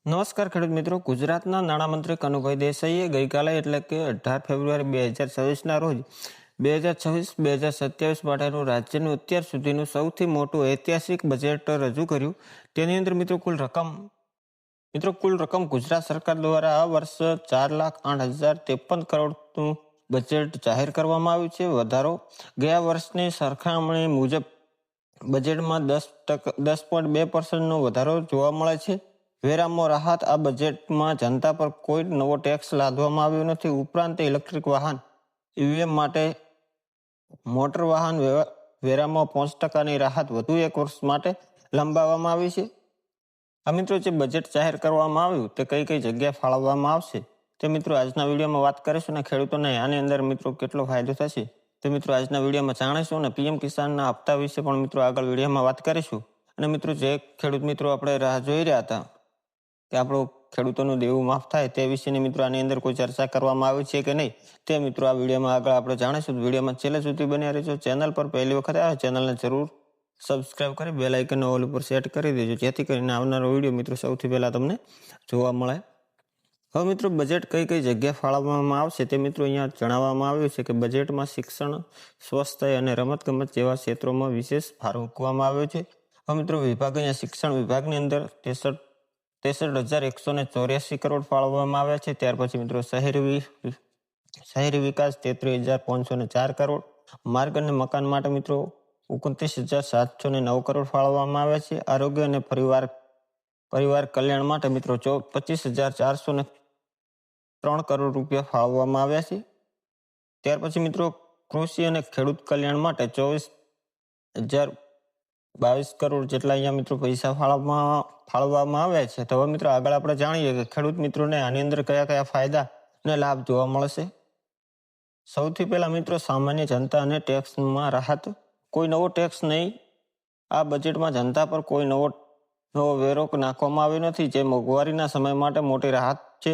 નમસ્કાર ખેડૂત મિત્રો. ગુજરાતના નાણામંત્રી કનુભાઈ દેસાઈએ ગઈકાલે એટલે કે 18 ફેબ્રુઆરી 2026ના રોજ 2026-2027 માટેનું રાજ્યનું અત્યાર સુધીનું સૌથી મોટું ઐતિહાસિક બજેટ રજૂ કર્યું. તેની અંદર કુલ રકમ ગુજરાત સરકાર દ્વારા આ વર્ષ 4,08,053 કરોડનું બજેટ જાહેર કરવામાં આવ્યું છે. વધારો ગયા વર્ષની સરખામણી મુજબ બજેટમાં 10.2% વધારો જોવા મળે છે. વેરામાં રાહત આ બજેટમાં જનતા પર કોઈ નવો ટેક્સ લાદવામાં આવ્યો નથી. ઉપરાંત ઇલેક્ટ્રિક વાહન ઈવીએમ માટે મોટર વાહન વેરામાં 5%ની રાહત વધુ એક વર્ષ માટે લંબાવવામાં આવી છે. આ મિત્રો જે બજેટ જાહેર કરવામાં આવ્યું તે કઈ કઈ જગ્યાએ ફાળવવામાં આવશે તે મિત્રો આજના વિડીયોમાં વાત કરીશું અને ખેડૂતોને આની અંદર મિત્રો કેટલો ફાયદો થશે તે મિત્રો આજના વિડીયોમાં જાણીશું અને પીએમ કિસાનના હપ્તા વિશે પણ મિત્રો આગળ વિડીયોમાં વાત કરીશું. અને મિત્રો જે ખેડૂત મિત્રો આપણે રાહ જોઈ રહ્યા હતા કે આપણું ખેડૂતોનું દેવું માફ થાય તે વિશેની મિત્રો આની અંદર કોઈ ચર્ચા કરવામાં આવી છે કે નહીં તે મિત્રો આ વિડીયોમાં આગળ આપણે જાણીશું. વિડીયોમાં છેલ્લે સુધી બન્યા રહેજો. ચેનલ પર પહેલી વખત આવે ચેનલને જરૂર સબસ્ક્રાઇબ કરી બેલ આઇકન ઓલ ઉપર સેટ કરી દેજો, જેથી કરીને આવનારો વિડીયો મિત્રો સૌથી પહેલાં તમને જોવા મળે. હવે મિત્રો બજેટ કઈ કઈ જગ્યાએ ફાળવવામાં આવશે તે મિત્રો અહીંયા જણાવવામાં આવ્યું છે કે બજેટમાં શિક્ષણ, સ્વાસ્થ્ય અને રમતગમત જેવા ક્ષેત્રોમાં વિશેષ ભાર મૂકવામાં આવ્યો છે. હવે મિત્રો વિભાગ અહીંયા શિક્ષણ વિભાગની અંદર 63,184 કરોડ ફાળવવામાં આવ્યા છે. ત્યાર પછી મિત્રો શહેરી વિકાસ 33,504 કરોડ, માર્ગ અને મકાન માટે મિત્રો 29,709 કરોડ ફાળવવામાં આવ્યા છે. આરોગ્ય અને પરિવાર કલ્યાણ માટે મિત્રો 25,403 કરોડ રૂપિયા ફાળવવામાં આવ્યા છે. ત્યાર પછી મિત્રો કૃષિ અને ખેડૂત કલ્યાણ માટે 24,022 કરોડ જેટલા અહીંયા મિત્રો પૈસા ફાળવવામાં આવ્યા છે. તો હવે મિત્રો આગળ આપણે જાણીએ કે ખેડૂત મિત્રોને આની અંદર કયા કયા ફાયદા અને લાભ જોવા મળશે. સૌથી પહેલા મિત્રો સામાન્ય જનતા અને ટેક્સમાં રાહત. કોઈ નવો ટેક્સ નહીં. આ બજેટમાં જનતા પર કોઈ નવો વેરો નાખવામાં આવ્યો નથી, જે મોંઘવારીના સમય માટે મોટી રાહત છે.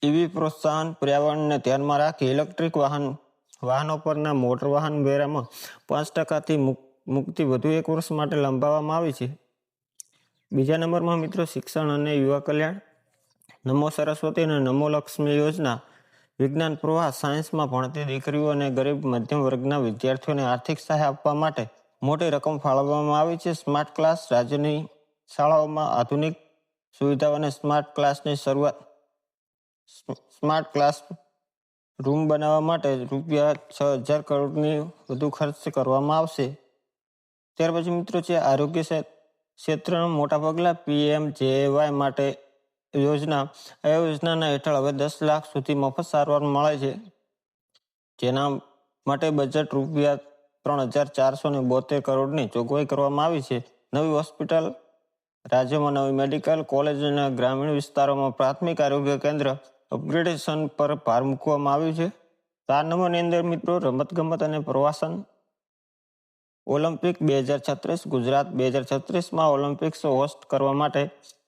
ઈવી પ્રોત્સાહન. પર્યાવરણને ધ્યાનમાં રાખી ઇલેક્ટ્રિક વાહનો પરના મોટર વાહન વેરામાં 5%થી મુક્તિ વધુ એક વર્ષ માટે લંબાવવામાં આવી છે. બીજા નંબરમાં મિત્રો શિક્ષણ અને યુવા કલ્યાણ. નમો સરસ્વતી અને નમો લક્ષ્મી યોજના. વિજ્ઞાન પ્રવાહ સાયન્સમાં ભણતી દીકરીઓ અને ગરીબ મધ્યમ વર્ગના વિદ્યાર્થીઓને આર્થિક સહાય આપવા માટે મોટી રકમ ફાળવવામાં આવી છે. Smart class. રાજ્યની શાળાઓમાં આધુનિક સુવિધાઓ અને સ્માર્ટ ક્લાસ રૂમ બનાવવા માટે રૂપિયા 6,000 કરોડની વધુ ખર્ચ કરવામાં આવશે. ત્યાર પછી મિત્રો છે આરોગ્ય ક્ષેત્રના મોટા પગલાં. PMJAY માટે યોજના. આ યોજનાના હેઠળ હવે 10 લાખ સુધી મફત સારવાર મળે છે, જેના માટે બજેટ રૂપિયા 3,472 કરોડની જોગવાઈ કરવામાં આવી છે. નવી હોસ્પિટલ. રાજ્યમાં નવી મેડિકલ કોલેજ અને ગ્રામીણ વિસ્તારોમાં પ્રાથમિક આરોગ્ય કેન્દ્ર અપગ્રેડેશન પર ભાર મૂકવામાં આવ્યું છે. 4 નંબરની અંદર મિત્રો રમતગમત અને પ્રવાસન. ઓલિમ્પિક 2036. ગુજરાત 2036માં ઓલિમ્પિક્સ હોસ્ટ કરવા માટે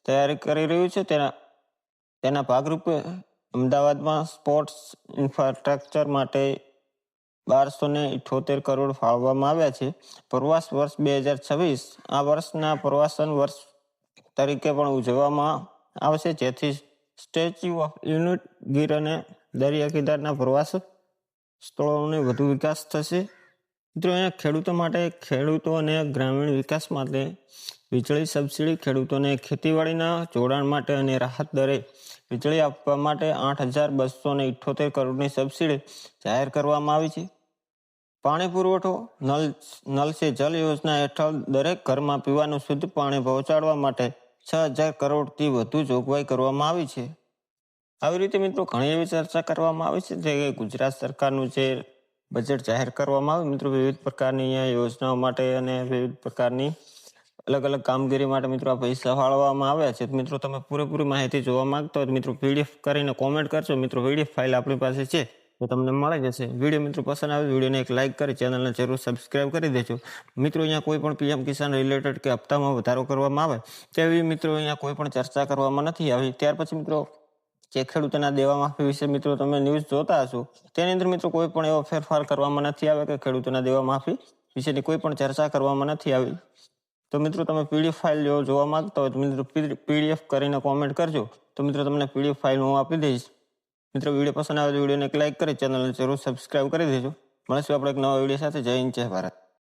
તૈયારી કરી રહ્યું છે. તેના ભાગરૂપે અમદાવાદમાં સ્પોર્ટ્સ ઇન્ફ્રાસ્ટ્રક્ચર માટે 1,278 કરોડ ફાળવવામાં આવ્યા છે. પ્રવાસ વર્ષ 2026 આ વર્ષના પ્રવાસન વર્ષ તરીકે પણ ઉજવવામાં આવશે, જેથી સ્ટેચ્યુ ઓફ યુનિટી, ગીર અને દરિયા કિનારાના પ્રવાસ સ્થળોનો વધુ વિકાસ થશે. મિત્રો અહીંયા ખેડૂતો અને ગ્રામીણ વિકાસ માટે વીજળી સબસિડી. ખેડૂતોને ખેતીવાડીના જોડાણ માટે અને રાહત દરે વીજળી આપવા માટે 8,278 કરોડની સબસિડી જાહેર કરવામાં આવી છે. પાણી પુરવઠો. નલ સે જલ યોજના હેઠળ દરેક ઘરમાં પીવાનું શુદ્ધ પાણી પહોંચાડવા માટે 6,000 કરોડથી વધુ જોગવાઈ કરવામાં આવી છે. આવી રીતે મિત્રો ઘણી એવી ચર્ચા કરવામાં આવી છે કે ગુજરાત સરકારનું જે બજેટ જાહેર કરવામાં આવ્યું મિત્રો વિવિધ પ્રકારની યોજનાઓ માટે અને વિવિધ પ્રકારની અલગ અલગ કામગીરી માટે મિત્રો આ પૈસા ફાળવવામાં આવ્યા છે. મિત્રો તમે પૂરેપૂરી માહિતી જોવા માંગતા હોય તો મિત્રો PDF કરીને કોમેન્ટ કરજો. મિત્રો PDF ફાઇલ આપણી પાસે છે તો તમને મળી જશે. વિડીયો મિત્રો પસંદ આવે વિડીયોને એક લાઇક કરી ચેનલને જરૂર સબસ્ક્રાઇબ કરી દેજો. મિત્રો અહીંયા કોઈ પણ PM કિસાન રિલેટેડ કે હપ્તામાં વધારો કરવામાં આવે તેવી મિત્રો અહીંયા કોઈ પણ ચર્ચા કરવામાં નથી આવી. ત્યાર પછી મિત્રો જે ખેડૂતોના દેવા માફી વિશે મિત્રો તમે ન્યૂઝ જોતા હશો તેની અંદર મિત્રો કોઈ પણ એવો ફેરફાર કરવામાં નથી આવે કે ખેડૂતોના દેવા માફી વિશેની કોઈ પણ ચર્ચા કરવામાં નથી આવી. તો તો મિત્રો તમે પીડીએફ ફાઇલ જો જોવા માંગતા હોય તો મિત્રો પીડીએફ કરીને કોમેન્ટ કરજો. તો મિત્રો તમને પીડીએફ ફાઇલ હું આપી દઈશ. મિત્રો વિડીયો પસંદ આવે તો વિડીયોને એક લાઇક કરી ચેનલને જરૂર સબસ્ક્રાઇબ કરી દેજો. મળીશું આપણે એક નવા વિડીયો સાથે. જય હિન્દ, જય ભારત.